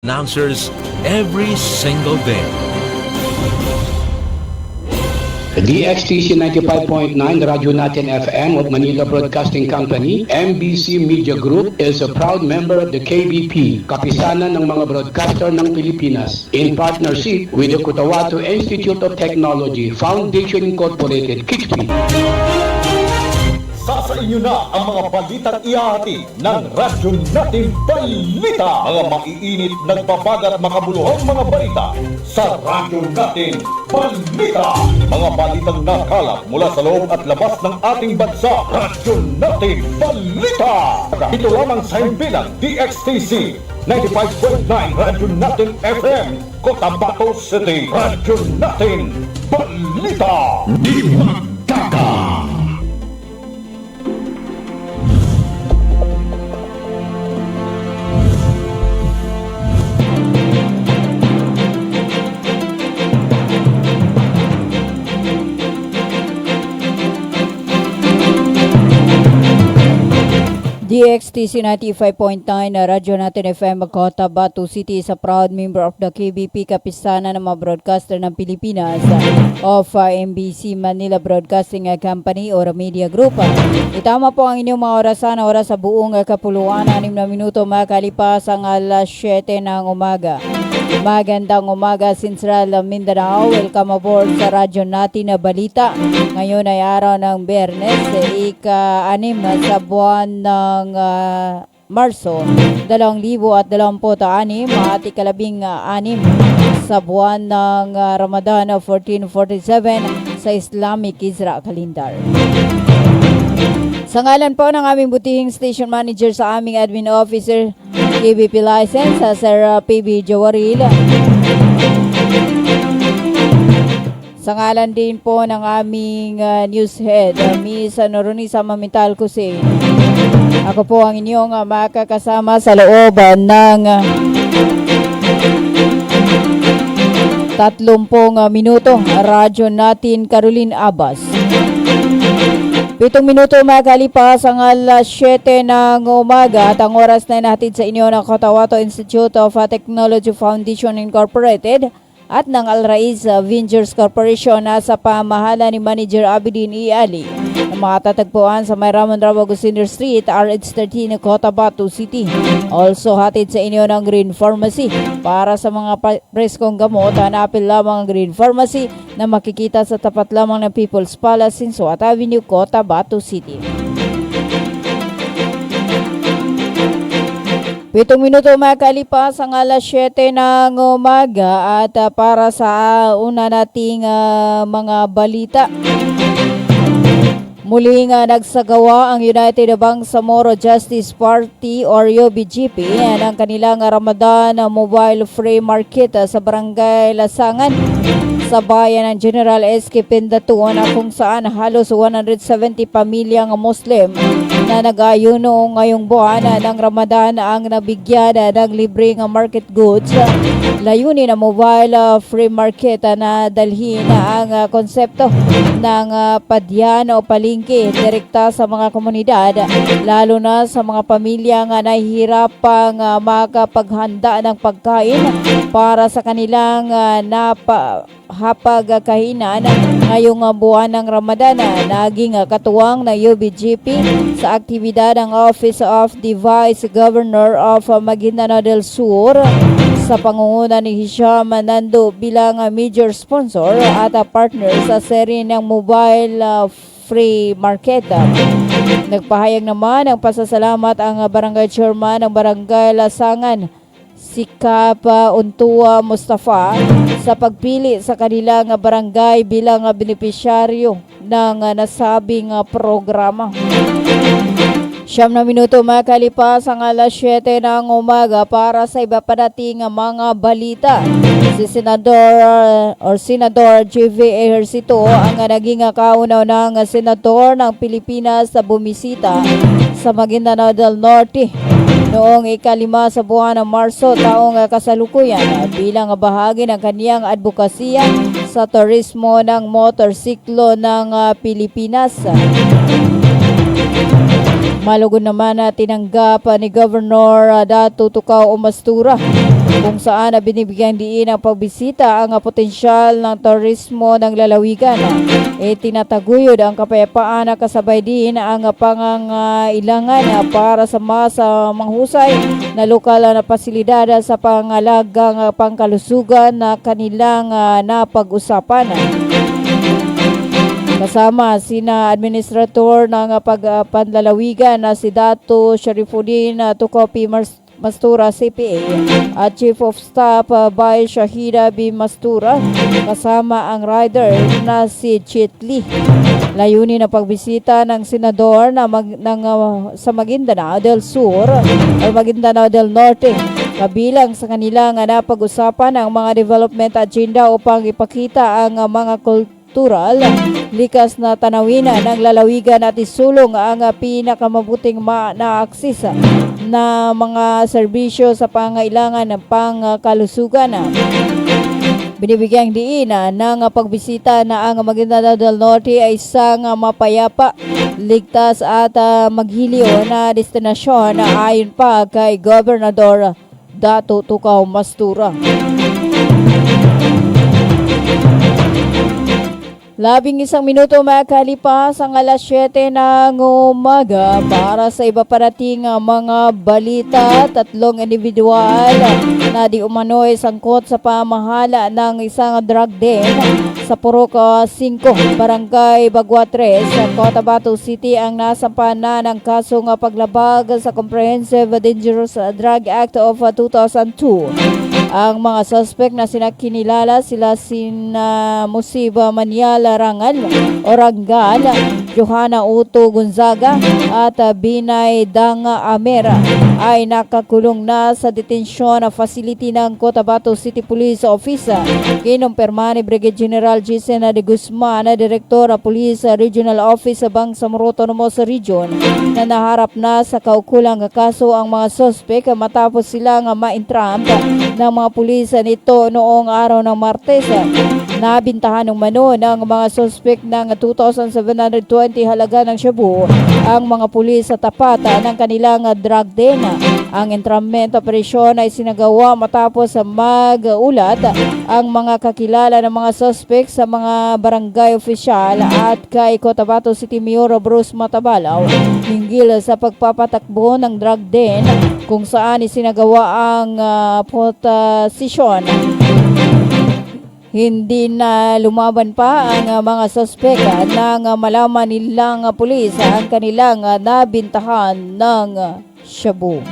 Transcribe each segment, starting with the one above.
announcers every single day. DXTC 95.9 Radyo Natin FM of Manila Broadcasting Company, MBC Media Group is a proud member of the KBP, Kapisanan ng mga Broadcaster ng Pilipinas, in partnership with the Cotabato Institute of Technology, Foundation Incorporated, KITFI. Sa inyo na ang mga balitang iahati ng Radyo Natin Balita. Mga maiinit, nagbabagat, makabuluhang mga balita sa Radyo Natin Balita. Mga balitang nakalap mula sa loob at labas ng ating bansa. Radyo Natin Balita. Ito lamang sa himpilang DXTC 95.9 Radyo Natin FM, Cotabato City. Radyo Natin Balita. Di magkaka. DXTC 95.9 na Radyo Natin FM Cotabato City is a proud member of the KBP, Kapisanan ng mga Broadcaster ng Pilipinas of MBC Manila Broadcasting Company or Media Group. Itama po ang inyong mga oras sa buong kapuluan, 6 na minuto makalipas ang alas 7 ng umaga. Magandang umaga, Central Mindanao. Welcome aboard sa Radyo Natin na Balita. Ngayon ay araw ng Biyernes, ika-6 sa buwan ng Marso 2026 at ika-16 sa buwan ng Ramadan 1447 sa Islamic Hijra Calendar. Sa ngalan po ng aming butihing station manager sa aming admin officer, KBP license, Sir PB Jawaril. Sa ngalan din po ng aming news head, Miss Noronisa Mamital Kusin. Ako po ang inyong makakasama sa loob ng 30 minuto. Radyo Natin Caroline Abbas. 7 minuto makalipas ang alas 7 ng umaga at ang oras na natin sa inyo ng Cotabato Institute of Technology Foundation Incorporated at ng Al-Rais Ventures Corporation na sa pamahala ni Manager Abidin E. Ali na matatagpuan sa May Ramon Rabago Senior Street, RH13, Cotabato City. Also hatid sa inyo ng Green Pharmacy. Para sa mga preskong gamot, hanapin lamang ang Green Pharmacy na makikita sa tapat lamang ng People's Palace in Suat Avenue, Cotabato City. 7 minuto makalipas ang alas 7 ng umaga at para sa una nating mga balita. Muling nagsagawa ang United Bangsamoro Justice Party or UBGP ng kanilang Ramadan Mobile Free Market sa Barangay Lasangan sa bayan ng General SK Pindatuan kung saan halos 170 pamilyang Muslim na nag-ayuno ngayong buwan ng Ramadan ang nabigyan ng libreng market goods. Layunin ng mobile free market na dalhin ang konsepto ng padyan o palengke direkta sa mga komunidad, lalo na sa mga pamilyang nahihirapang makapaghanda ng pagkain para sa kanilang hapagkainan ngayong buwan ng Ramadan. Naging katuwang na UBGP sa aktibidad ng Office of the Vice Governor of Maguindanao del Sur sa pangunguna ni Hisham Nando bilang major sponsor at partner sa serye ng mobile free market. Nagpahayag naman ng pasasalamat ang barangay chairman ng Barangay Lasangan, Sikap Untua Mustafa, sa pagpili sa kanilang barangay bilang benepisyaryo ng nasabing programa. 9 na minuto makalipas ang alas 7 ng umaga para sa iba pa dating mga balita. Si Senador J.V. Ejercito ang naging kauna-unahang senador ng Pilipinas sa bumisita sa Maguindanao del Norte noong ika-5 sa buwan ng Marso taong kasalukuyan bilang bahagi ng kaniyang advokasya sa turismo ng motorsiklo ng Pilipinas. Malugod naman na tinanggap ni Governor Dato Tukaw Umastura kung saan binibigyan diin ang pagbisita ang potensyal ng turismo ng lalawigan. Tinataguyod ang kapayapaan kasabay din ang pangangailangan para sa masa manghusay na lokal na pasilidad sa pangalagang pangkalusugan na kanilang napag-usapan. Kasama sina Administrator ng Panlalawigan na si Dato Sharifuddin Tukopi Mastura CPA at Chief of Staff by Shahida B. Mastura, kasama ang rider na si Chitli. Layunin na pagbisita ng senador sa Maguindanao del Sur o Maguindanao del Norte, kabilang sa kanilang napag-usapan ang mga development agenda upang ipakita ang mga kultural, likas na tanawin ng lalawigan at isulong ang pinakamabuting na-akses na mga serbisyo sa pangailangan ng pangkalusugan. Binibigyang diin ng pagbisita na ang Maguindanao del Norte ay isang mapayapa, ligtas at maghiliw na destinasyon ayon pa kay Gobernador Dato Tukaw Mastura. 11 minuto makalipas ang alas 7 ng umaga para sa iba parating mga balita. 3 individual na di umano'y sangkot sa pamahala ng isang drug den sa Purok 5, Barangay Bagua 3, sa Cotabato City ang nasampa na ng kasong paglabag sa Comprehensive Dangerous Drug Act of 2002. Ang mga suspect na sinakinilala sila sina Musiba Maniala Rangal o Rangal, Johanna Uto Gonzaga at Binay Danga Amera ay nakakulong na sa detention facility ng Cotabato City Police Office. Kinumpirma ni Brigadier General Gisena de Guzman, Direktor Police Regional Office sa Bangsamoro Autonomous Region, na naharap na sa kaukulang kaso ang mga suspect matapos silang ma-entrap ng mga pulis nito noong araw ng Martes. Nabintahan ng mano ng mga suspect ng 2,720 halaga ng shabu ang mga pulis sa tapat ng kanilang drug den. Ang entrapment operasyon ay sinagawa matapos mag-ulat ang mga kakilala ng mga suspect sa mga barangay opisyal at kay Cotabato City Mayor Bruce Matabalaw hinggil sa pagpapatakbo ng drug den kung saan isinagawa ang posisyon. Hindi na lumaban pa ang mga suspect nang malaman nilang pulis ang kanilang nabintahan ng shabu.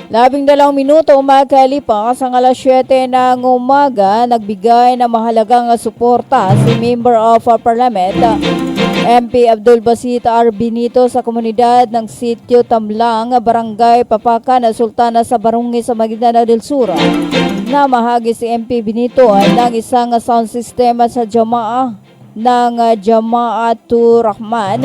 12 minuto makalipas ang alas 7 ng umaga, nagbigay ng mahalagang suporta si Member of Parliament MP Abdul Basit R. Benito sa komunidad ng Sitio Tamlang, Barangay Papakan, Sultana sa Barangay sa Maguindanao del Sur, na mahagi si MP Benito ng isang sound system sa Jamaah ng Jamaatur Rahman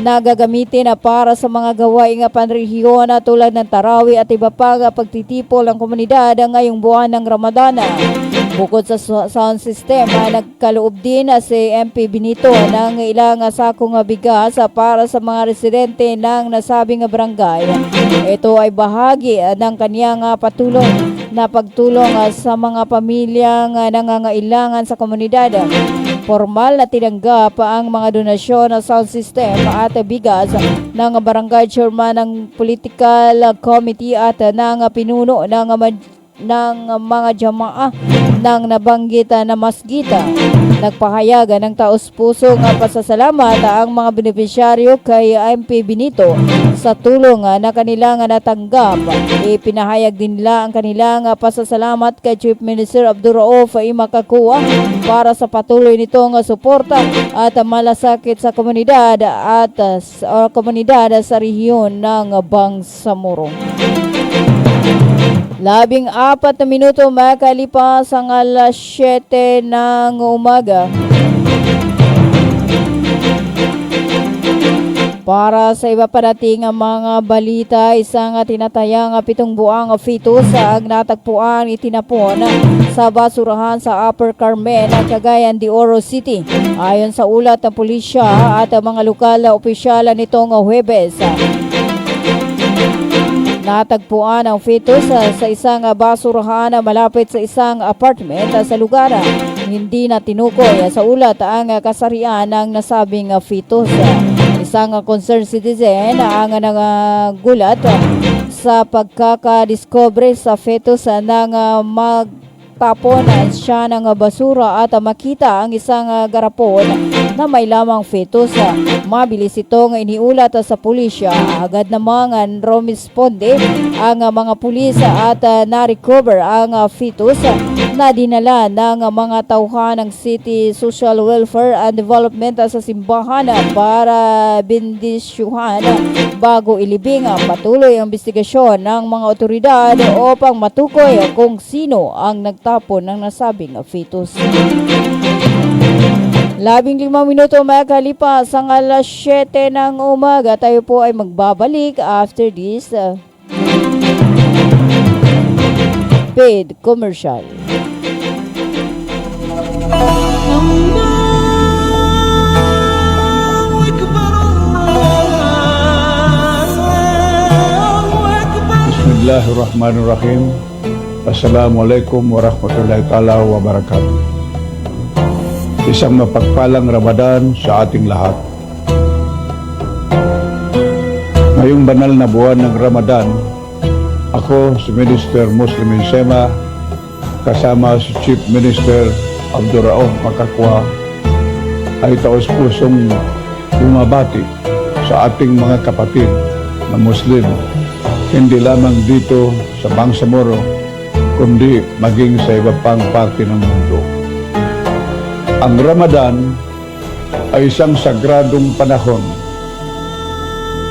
na gagamitin para sa mga gawaing panrehiyon tulad ng tarawi at iba pang pagtitipol ng komunidad ngayong buwan ng Ramadan. Bukod sa sound system, nagkaloob din si MP Benito ng ilang sakong bigas para sa mga residente ng nasabing barangay. Ito ay bahagi ng kaniyang pagtulong sa mga pamilyang nangangailangan sa komunidad. Formal na tinanggap ang mga donasyon ng sound system at bigas ng barangay chairman ng political committee at ng pinuno ng mga jamaah ng nabanggit na masgita. Nagpahayag ng taos-pusong pasasalamat ang mga benepisyaryo kay MP Benito sa tulong na kanilang natanggap. Ipinahayag din nila ang kanilang pasasalamat kay Chief Minister Abdul Rauf Imakakua para sa patuloy nitong suporta at malasakit sa komunidad at komunidad sa rehiyon ng Bangsamoro. 14 minuto makalipas ang alas 7 ng umaga. Para sa iba pa nating mga balita, isang tinatayang 7 buwang fetus ang natagpuan itinapon sa basurahan sa Upper Carmen, Cagayan de Oro City. Ayon sa ulat ng pulisya at mga lokal na opisyal nitong Huwebes, Natagpuan ang fetus sa isang basurahan malapit sa isang apartment sa lugar. Hindi na tinukoy sa ulat ang kasarian ng nasabing fetus. Isang concerned citizen ang nagulat sa pagkakadiscover sa fetus ng magtapon siya ng basura at makita ang isang garapon na may lamang fetus. Mabilis itong iniulat sa pulisya. Agad namang rumisponde ang mga pulis at na-recover ang fetus na dinala ng mga tauhan ng City Social Welfare and Development sa simbahan para bendisyuhan bago ilibing. Patuloy ang investigasyon ng mga otoridad upang matukoy kung sino ang nagtapon ng nasabing fetus. 15 minuto makalipas ang alas 7 ng umaga. Tayo po ay magbabalik after this paid commercial. Bismillahirrahmanirrahim. Assalamualaikum warahmatullahi ta'ala wabarakatuh. Isang mapagpalang Ramadan sa ating lahat. Ngayong banal na buwan ng Ramadan, ako si Minister Muslim Insema kasama si Chief Minister Abdurrauf Makakwa ay taos-pusong bumabati sa ating mga kapatid na Muslim, hindi lamang dito sa Bangsamoro kundi maging sa iba pang parte ng mundo. Ang Ramadan ay isang sagradong panahon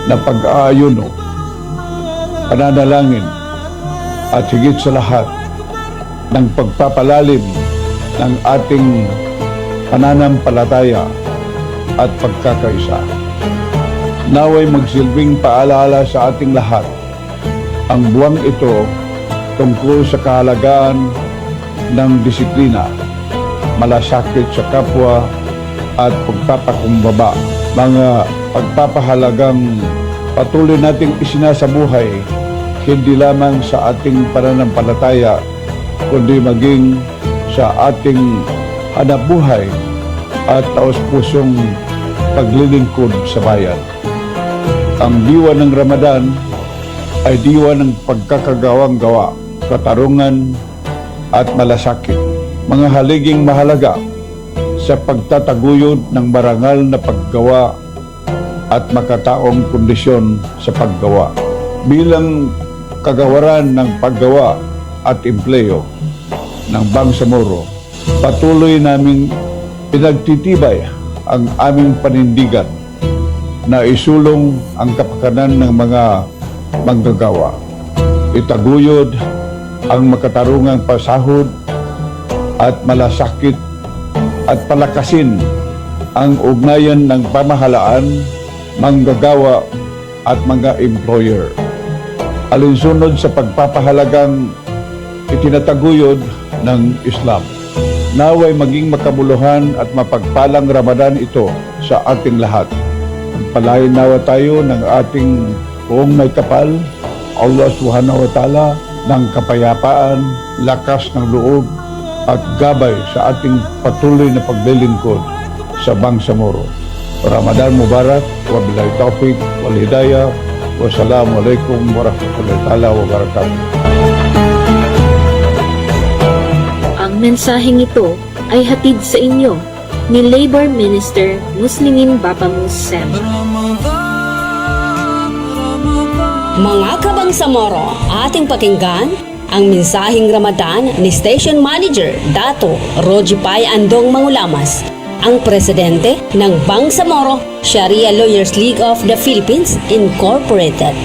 na pag-aayuno, pananalangin at higit sa lahat ng pagpapalalim ng ating pananampalataya at pagkakaisa. Naway magsilbing paalala sa ating lahat ang buwang ito tungkol sa kahalagaan ng disiplina, malasakit sa kapwa at pagpapakumbaba. Mga pagpapahalagang patuloy nating isinasabuhay hindi lamang sa ating pananampalataya kundi maging sa ating hanapbuhay at taos-pusong paglilingkod sa bayan. Ang diwa ng Ramadan ay diwa ng pagkakagawang gawa, katarungan at malasakit. Mga haliging mahalaga sa pagtataguyod ng marangal na paggawa at makataong kondisyon sa paggawa. Bilang kagawaran ng paggawa at empleyo ng Bangsamoro, patuloy naming pinagtitibay ang aming panindigan na isulong ang kapakanan ng mga manggagawa. Itaguyod ang makatarungang pasahod at malasakit at palakasin ang ugnayan ng pamahalaan, manggagawa at mga employer. Alinsunod sa pagpapahalagang itinataguyod ng Islam. Naway maging makabuluhan at mapagpalang Ramadan ito sa ating lahat. Palain nawa tayo ng ating buong may kapal, Allah Subhanahu wa Ta'ala, ng kapayapaan, lakas ng loob, at gabay sa ating patuloy na paglilingkod sa Bangsamoro. Ramadan Mubarak, wabillahi taufiq, wal hidayah, wassalamualaikum warahmatullahi ta'ala wabarakatuh. Ang mensaheng ito ay hatid sa inyo ni Labor Minister Muslimin Bapamus Sem. Mga kabangsamoro, ating pakinggan ang mensaheng Ramadan ni Station Manager Dato Roji Pai Andong Mangulamas, ang presidente ng Bangsamoro Sharia Lawyers League of the Philippines Incorporated.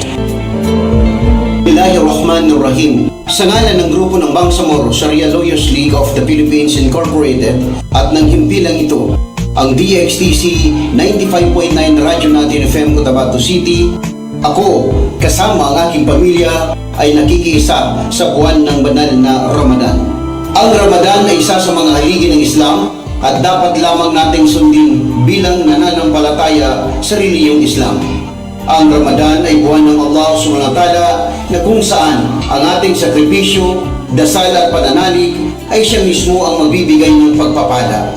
Bismillahirrahmanirrahim. Sa ngalan ng grupo ng Bangsamoro Sharia Lawyers League of the Philippines Incorporated at ng himpilang ito, ang DXTC 95.9 Radyo Natin FM Cotabato City, ako kasama ang aking pamilya ay nakikiisa sa buwan ng banal na Ramadan. Ang Ramadan ay isa sa mga haligi ng Islam at dapat lamang nating sundin bilang nananampalataya sa reliyong Islam. Ang Ramadan ay buwan ng Allah Subhanahu wa Ta'ala na kung saan ang ating sakripisyo, dasal at pananalig ay siya mismo ang magbibigay ng pagpapala.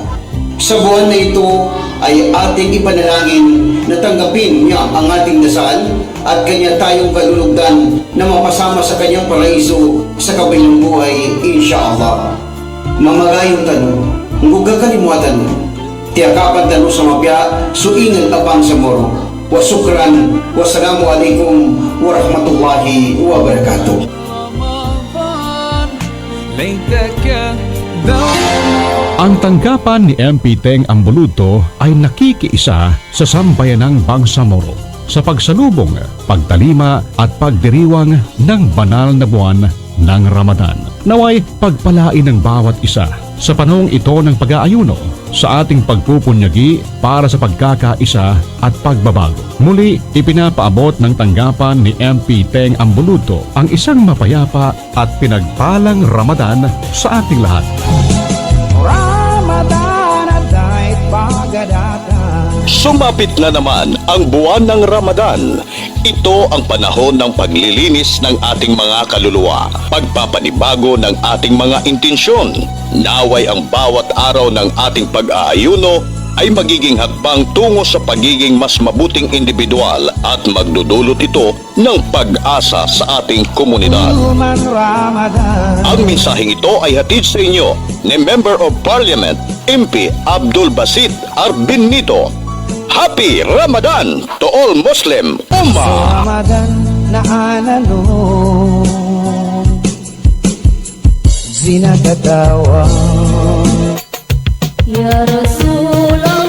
Sa buwan na ito ay ating ipanalangin na tanggapin niya ang ating dasal at kanya tayong kalulugdan na mapasama sa kanyang paraiso sa kabilang buhay, insyaallah. Mamagayong tanong, nguga kalimuatan mo, tiyakapan tanong sa mapya, suingal abang sa moro. Wasukran, wassalamu alaikum warahmatullahi wabarakatuh. Ang tanggapan ni MP Teng Ambuluto ay nakikiisa sa sambayanang Bangsamoro sa pagsalubong, pagtalima at pagdiriwang ng banal na buwan ng Ramadan. Naway pagpalain ng bawat isa sa panahong ito ng pag-aayuno sa ating pagpupunyagi para sa pagkakaisa at pagbabago. Muli, ipinapaabot ng tanggapan ni MP Teng Ambuluto ang isang mapayapa at pinagpalang Ramadan sa ating lahat. Sumapit na naman ang buwan ng Ramadan. Ito ang panahon ng paglilinis ng ating mga kaluluwa, pagpapanibago ng ating mga intensyon. Naway ang bawat araw ng ating pag-aayuno ay magiging hakbang tungo sa pagiging mas mabuting individual at magdudulot ito ng pag-asa sa ating komunidad. Ang mensaheng ito ay hatid sa inyo ni Member of Parliament MP Abdul Basit Arbinito. Happy Ramadan to all Muslim Ummah! Ramadan na anano zinagatawa Ya Rasulullah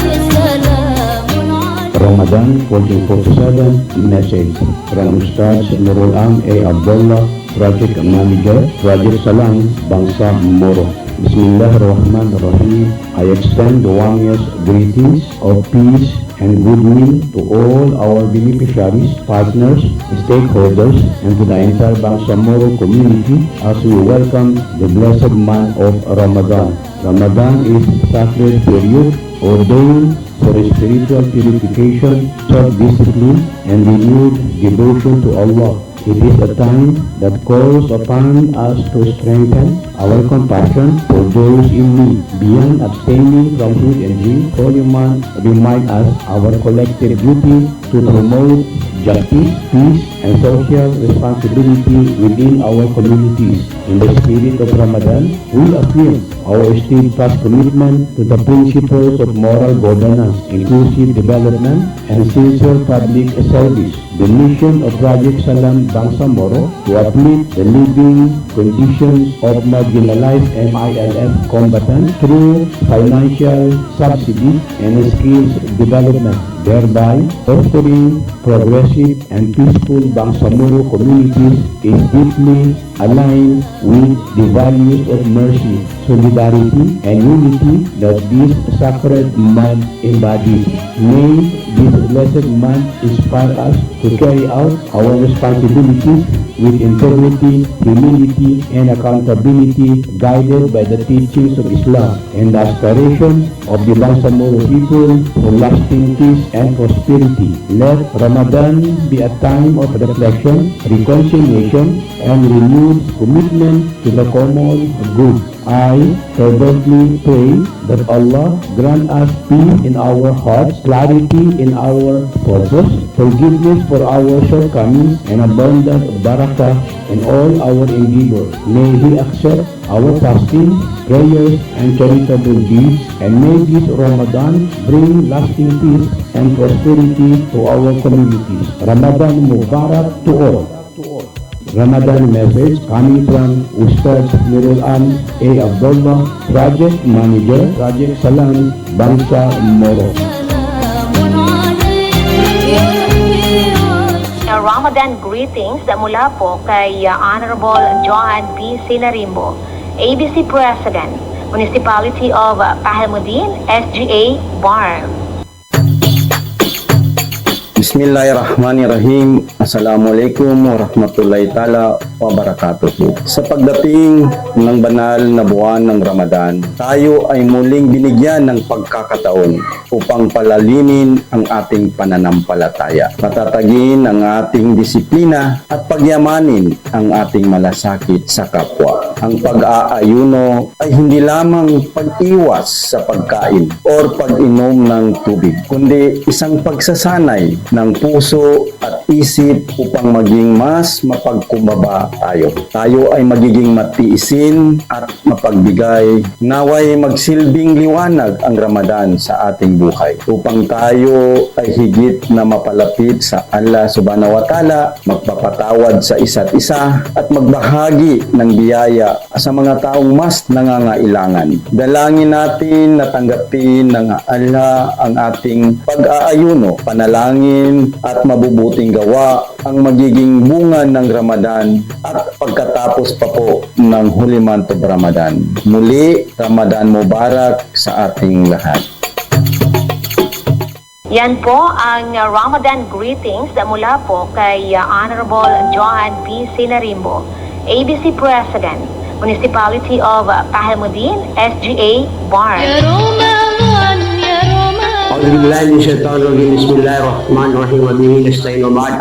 ya salamun Ramadan 1447 message from Ustaz Nurul Am A. Abdullah, Project Manager, Project Salam, Bangsa Moro. Bismillahirrahmanirrahim. I extend the warmest greetings of peace and goodwill to all our beneficiaries, partners, stakeholders, and to the entire Bangsamoro community as we welcome the blessed month of Ramadan. Ramadan is a sacred period ordained for spiritual purification, self-discipline, and renewed devotion to Allah. It is a time that calls upon us to strengthen our compassion for those in need. Beyond abstaining from food and drink, Holy Month reminds us our collective duty to promote justice, peace, and social responsibility within our communities. In the spirit of Ramadan, we affirm our steadfast commitment to the principles of moral governance, inclusive development, and sincere public service. The mission of Project Salam Bangsamoro to uplift the living conditions of marginalized MILF combatants through financial subsidy and skills development, thereby fostering progressive and peaceful Bangsamoro communities is deeply aligned with the values of mercy, solidarity, and unity that this sacred month embodies. May this blessed month inspire us to carry out our responsibilities with integrity, humility, and accountability, guided by the teachings of Islam and the aspiration of the Bangsamoro people for lasting peace and prosperity. Let Ramadan be a time of reflection, reconciliation, and renewed commitment to the common good. I fervently pray that Allah grant us peace in our hearts, clarity in our purpose, forgiveness for our shortcomings, and abundant barakah in all our endeavors. May He accept our fasting, prayers, and charitable deeds, and may this Ramadan bring lasting peace and prosperity to our communities. Ramadan Mubarak to all. Ramadan message coming from Ustaz Nurul Am A. Abdullah, Project Manager, Project Salam, Bangsa Moro. Ramadan greetings mula po kay Honorable Johan B. Sinarimbo, ABC President, Municipality of Pahalmudin, SGA, Barm. Bismillahirrahmanirrahim. Assalamualaikum warahmatullahi ta'ala wabarakatuh. Sa pagdating ng banal na buwan ng Ramadan, tayo ay muling binigyan ng pagkakataon upang palalimin ang ating pananampalataya, patatagin ang ating disiplina at pagyamanin ang ating malasakit sa kapwa. Ang pag-aayuno ay hindi lamang pag-iwas sa pagkain or pag-inom ng tubig, kundi isang pagsasanay ng puso at isip upang maging mas mapagkumbaba tayo. Tayo ay magiging matiisin at mapagbigay. Naway magsilbing liwanag ang Ramadan sa ating buhay upang tayo ay higit na mapalapit sa Allah Subhanahu wa Ta'ala, magpapatawad sa isa't isa at magbahagi ng biyaya sa mga taong mas nangangailangan. Dalangin natin na tanggapin ng Allah ang ating pag-aayuno, panalangin at mabubuting gawa ang magiging bunga ng Ramadan at pagkatapos pa po ng huli month of Ramadan. Muli, Ramadan Mubarak sa ating lahat. Yan po ang Ramadan greetings na mula po kay Honorable Johan B. Sinarimbo, ABC President, Municipality of Pahalmudin, SGA, Barn. Bismillahirrahmanirrahim.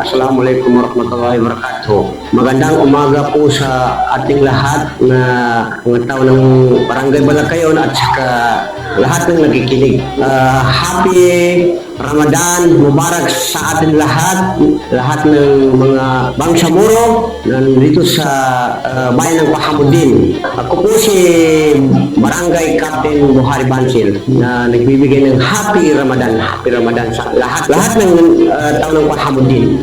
Assalamualaikum warahmatullahi wabarakatuh. Magandang umaga po sa ating lahat na mga tao ng Barangay Balakayon at saka lahat ng nakikinig. Happy Ramadan Mubarak sa ating lahat ng mga bangsamoro na nandito sa bayan ng Pahamudin. Ako po si Barangay Captain Buhari Bansil na nagbibigay ng Happy Ramadan sa lahat ng tao ng Pahamudin.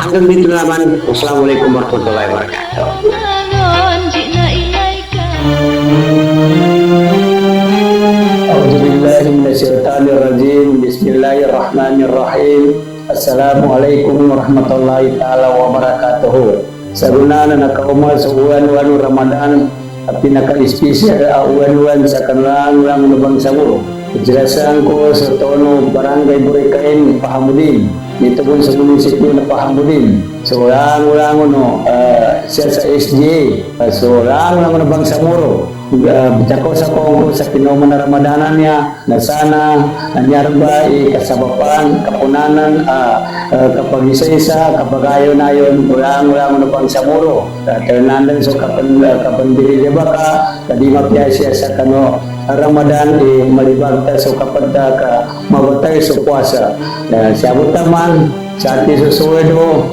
Hanggang dito naman. Wassalamualaikum warahmatullahi wabarakatuh. Bismillahirrahmanirrahim. Assalamualaikum warahmatullahi ta'ala wabarakatuh. Sa guna na nakaumal sa uwan-uwan Ramadan at pinaka-espesyal uwan-uwan sa kanilang lubang saburo. Ijelasan ko sa tono Barangay Burikain, Pahamudin. Dito po sa munisipyo na Pahamudin. So, lang siya sa SGA. So, lang na Bangsamoro. Bitako sa kongko sa kinoma na Ramadanan niya na sana nanyarba kasabapan, kapunanan, kapag isa-isa, kapag ayaw na yun, ulang na Bangsamoro. Ternandan so kapandiri diba ka, kadima piya siya sa Ramadan, malibagta so kapag ka mabatay sa puasa. Siabot naman sa ating susuwedo,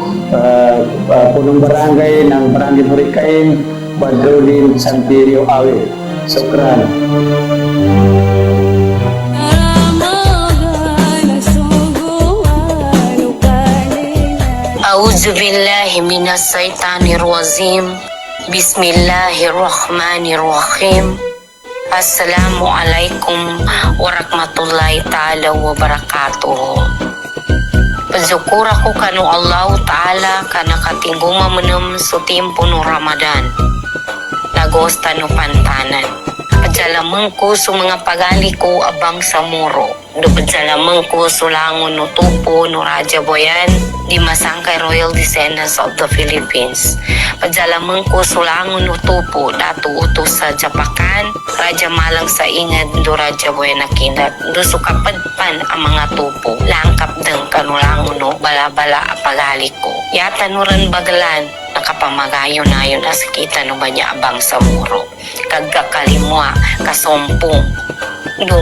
punong barangay ng Barangay Burikain, Badrulin Santirio Awe. Sukran. A'udzu billahi minas syaitanir rajim. Bismillahirrahmanirrahim. Assalamualaikum warahmatullahi ta'ala wabarakatuh. Pazukura ko kanu Allah Ta'ala kana katingguma menem sa timpo no Ramadan. Nagosta no pantanan. Padyalamang ko sa mga pagali ko abang sa muro. Do padyalamang ko sulangon no tupo no Raja Boyan di Masangkay Royal Descendants of the Philippines. Padyalamang ko sulangon no tupo datu utos sa Japakan, Raja Malang sa Ingad do Raja Boyan nakinat. Do sukapadpan ang mga tupo. Langkap deng kanulangon no bala-bala apagali ko. Yata nuran bagalan nakapamagayo na yun nakita no ba niya abang sa muro. Kagkakalimwa, kasompong, do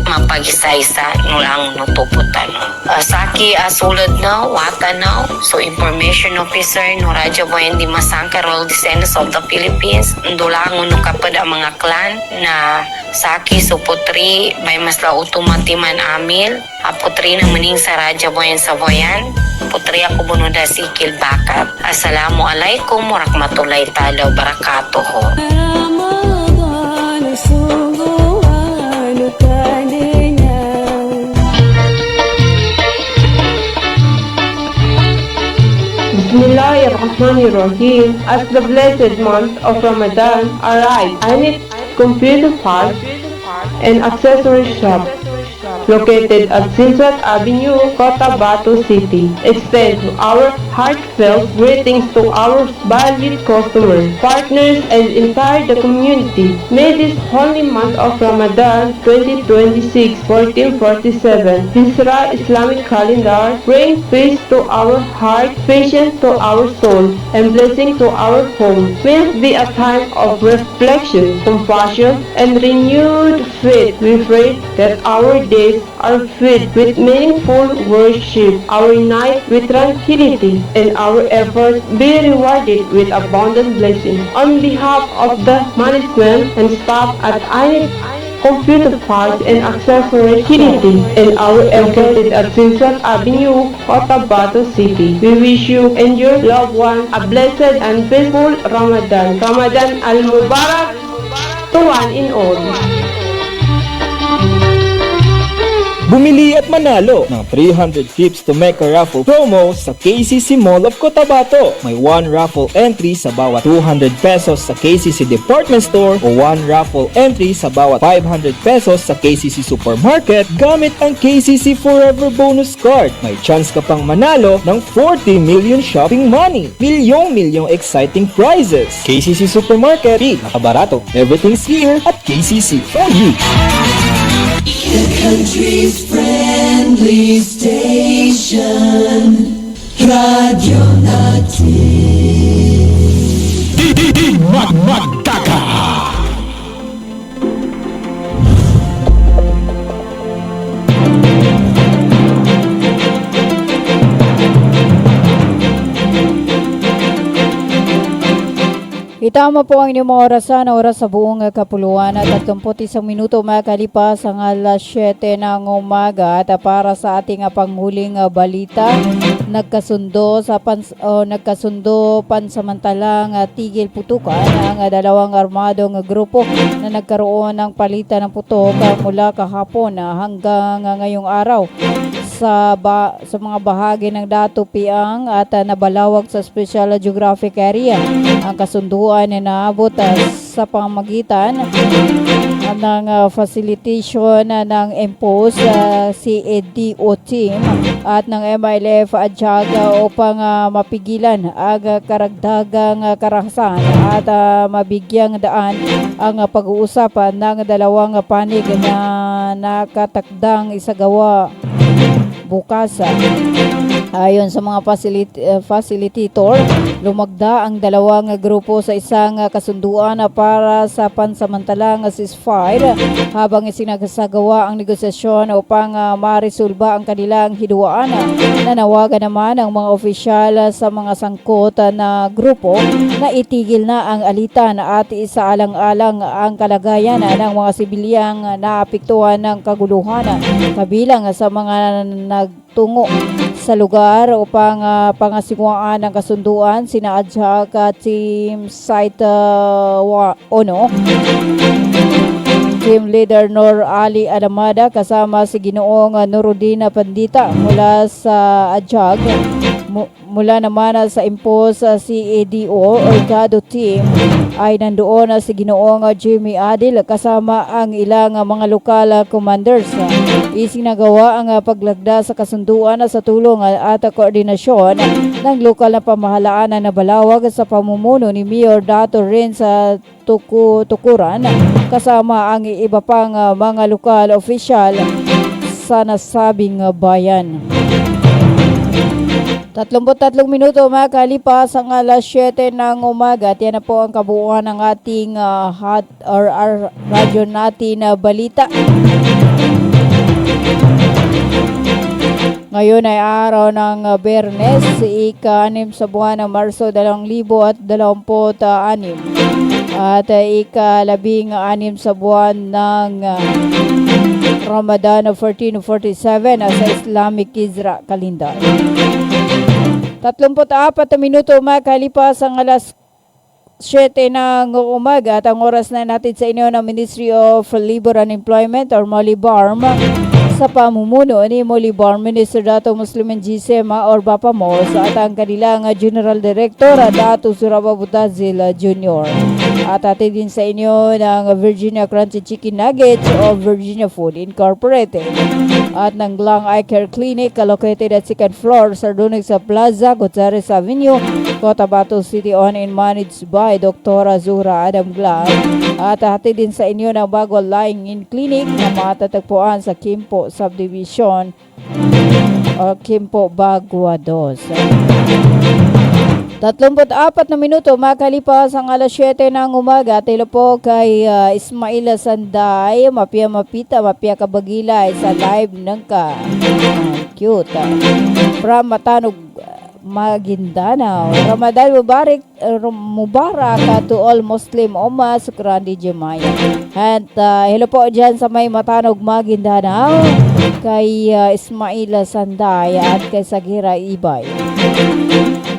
mapag-isa-isa no lang no tuputan. Saki sulod na, wata na, so information officer no Raja Boyan di Masangkay Royal Descendants of the Philippines, do lang no kapad ang mga clan na Saki so putri, may masla utumatiman amil, putri na maning sa Raja Boyan sa Boyan, putri ako bunuda si Kilbakat. Assalamualaikum warahmatullahi ta'ala wabarakatuh. Bismillahirrahmanirrahim. As the blessed month of Ramadan arrives, I need computer parts and accessory shop located at Silsat Avenue, Cotabato City. Extend our heartfelt greetings to our valued customers, partners, and entire the community. May this holy month of Ramadan 2026, 1447, Hijra Islamic calendar bring peace to our heart, patience to our soul, and blessing to our home. May it be a time of reflection, compassion, and renewed faith. We pray that our days are filled with meaningful worship, our night with tranquility, and our efforts be rewarded with abundant blessings. On behalf of the management and staff at INET Computer Parts and Accessories Unity and our located at Silsat Avenue, Cotabato City, we wish you and your loved one a blessed and peaceful Ramadan. Ramadan al-Mubarak to one in all. Bumili at manalo ng 300 trips to Mecca raffle promo sa KCC Mall of Cotabato. May 1 raffle entry sa bawat 200 pesos sa KCC Department Store o 1 raffle entry sa bawat 500 pesos sa KCC Supermarket gamit ang KCC Forever Bonus Card. May chance ka pang manalo ng 40 million shopping money. Milyong exciting prizes. KCC Supermarket, nakabarato. Everything's here at KCC. Fiji! The country's friendly station, Radyo Natin. Magkaka! Itama po ang inyong mga oras sa buong kapuluan at 31 minuto makalipas ang alas 7 ng umaga at para sa ating panghuling balita, nagkasundo pansamantalang tigil putukan ang dalawang armadong grupo na nagkaroon ng palitan ng putok mula kahapon hanggang ngayong araw sa mga bahagi ng Dato Piang at nabalawag sa Special Geographic Area. Ang kasunduan ay naabot sa pamamagitan ng facilitation ng MPOS, CEDO team at ng MILF ADJAG upang mapigilan ang karagdagang karahasan at mabigyang daan ang pag-uusap ng dalawang panig na nakatakdang isagawa bukas. Ayon sa mga facilitator, lumagda ang dalawang grupo sa isang kasunduan para sa pansamantalang ceasefire habang isinasagawa ang negosasyon upang maresolba ang kanilang hidwaan. Nanawagan naman ang mga opisyal sa mga sangkot na grupo na itigil na ang alitan at isaalang-alang ang kalagayan ng mga sibilyang naapektuhan ng kaguluhan, kabilang sa mga nagtungo sa lugar upang pangasiwaan ng kasunduan sina Adjak at Team Site Ono, Team Leader Nor Ali Adamada kasama si Ginoong Nuruddin Pandita mula sa Adjak. Mula naman sa impos CEDO Orgado Team ay nandoon si Ginoong Jimmy Adil kasama ang ilang mga lokal commanders. Isinagawa ang paglagda sa kasunduan sa tulong at koordinasyon ng lokal na pamahalaan na nabalawag sa pamumuno ni Mayor Dato Renz Tukuran kasama ang iba pang mga lokal official sa nasabing bayan. 33 minuto makalipas ang alas 7 ng umaga at yan na po ang kabuuan ng ating radyo natin balita. Ngayon ay araw ng Biyernes, ika-6 sa buwan ng Marso 2026 at ika-16 sa buwan ng Ramadan 1447 sa Islamic Hijra calendar. 34 minuto makalipas ang alas 7 ng umaga at ang oras na natin sa inyo ng Ministry of Labor and Employment or MOLIBARM sa pamumuno ni Libar Minister Dato Muslimin GC Maor Bapamos at ang kanilang General Director Dato Suraba Butazil Jr. At atin din sa inyo ng Virginia Crunchy Chicken Nuggets o Virginia Food Incorporated at ng Glang Eye Care Clinic located at 2nd floor Sardonic sa Plaza, Gutierrez Avenue, Cotabato City, owned and managed by Dr. Zuhra Adam Glang. At atin din sa inyo ng bago lying-in clinic na matatagpuan sa Kimpo Subdivision o Kimpo Baguados. 34 na minuto makalipas ang alas 7 ng umaga. Tilo po kay Ismail Sanday, mapia mapita, mapia kabagilay sa live ng ka. Cute. From Matanog, Maguindanao. Ramadan Mubarak to all Muslim Ummah. Sukran DJ Maya. At hello po dyan sa may Matanog, Maguindanao, kay Ismail Sanday at kay Sagira Ibay.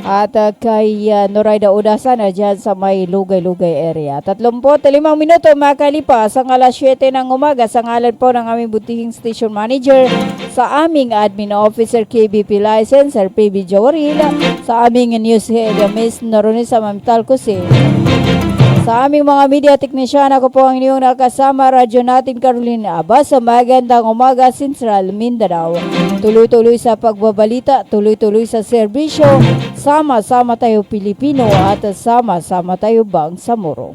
At kay Noraida Udasan dyan sa may Lugay-Lugay area. 35 minuto makalipas ang alas 7 ng umaga sa ngalan po ng aming butihing station manager, sa aming admin officer KBP licenser PB Jawaril, sa aming news head Miss Noronisa Mamital Kusi, sa aming mga media technician, ako po ang inyong nakasama, radyo natin Carolina Abas, sa magandang umaga Central Mindanao. Tuloy-tuloy sa pagbabalita, tuloy-tuloy sa serbisyo, sama-sama tayo Pilipino at sama-sama tayo Bangsamoro.